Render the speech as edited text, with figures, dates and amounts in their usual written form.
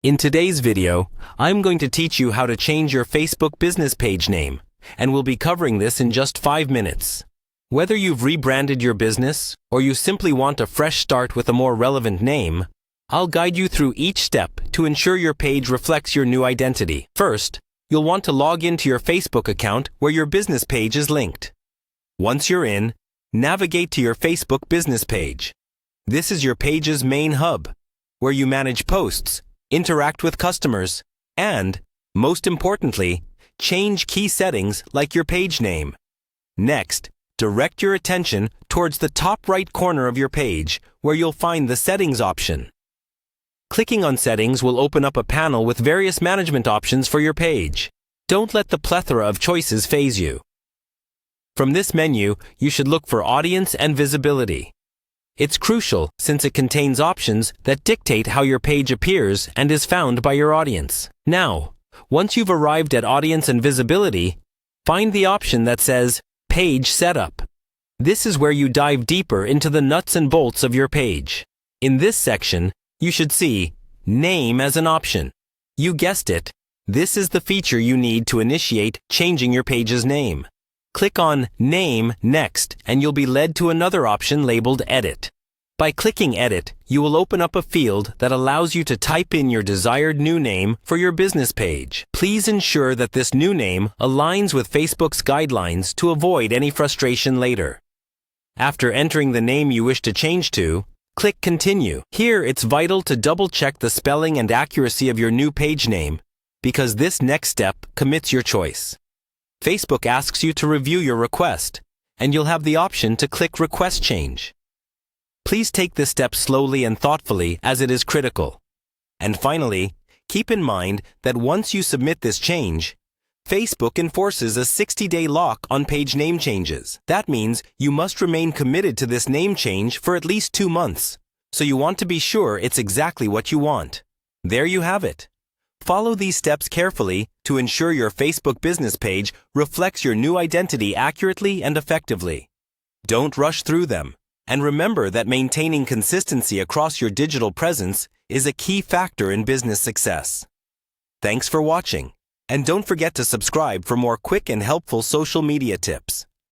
In today's video, I'm going to teach you how to change your Facebook business page name, and we'll be covering this in just 5 minutes. Whether you've rebranded your business or you simply want a fresh start with a more relevant name, I'll guide you through each step to ensure your page reflects your new identity. First, you'll want to log into your Facebook account where your business page is linked. Once you're in, navigate to your Facebook business page. This is your page's main hub, where you manage posts, interact with customers, and, most importantly, change key settings like your page name. Next, direct your attention towards the top right corner of your page where you'll find the Settings option. Clicking on Settings will open up a panel with various management options for your page. Don't let the plethora of choices faze you. From this menu, you should look for Audience and Visibility. It's crucial since it contains options that dictate how your page appears and is found by your audience. Now, once you've arrived at Audience and Visibility, find the option that says Page Setup. This is where you dive deeper into the nuts and bolts of your page. In this section, you should see Name as an option. You guessed it, this is the feature you need to initiate changing your page's name. Click on Name next, and you'll be led to another option labeled Edit. By clicking Edit, you will open up a field that allows you to type in your desired new name for your business page. Please ensure that this new name aligns with Facebook's guidelines to avoid any frustration later. After entering the name you wish to change to, click Continue. Here, it's vital to double-check the spelling and accuracy of your new page name, because this next step commits your choice. Facebook asks you to review your request, and you'll have the option to click Request Change. Please take this step slowly and thoughtfully as it is critical. And finally, keep in mind that once you submit this change, Facebook enforces a 60-day lock on page name changes. That means you must remain committed to this name change for at least 2 months, so you want to be sure it's exactly what you want. There you have it. Follow these steps carefully to ensure your Facebook business page reflects your new identity accurately and effectively. Don't rush through them, and remember that maintaining consistency across your digital presence is a key factor in business success. Thanks for watching, and don't forget to subscribe for more quick and helpful social media tips.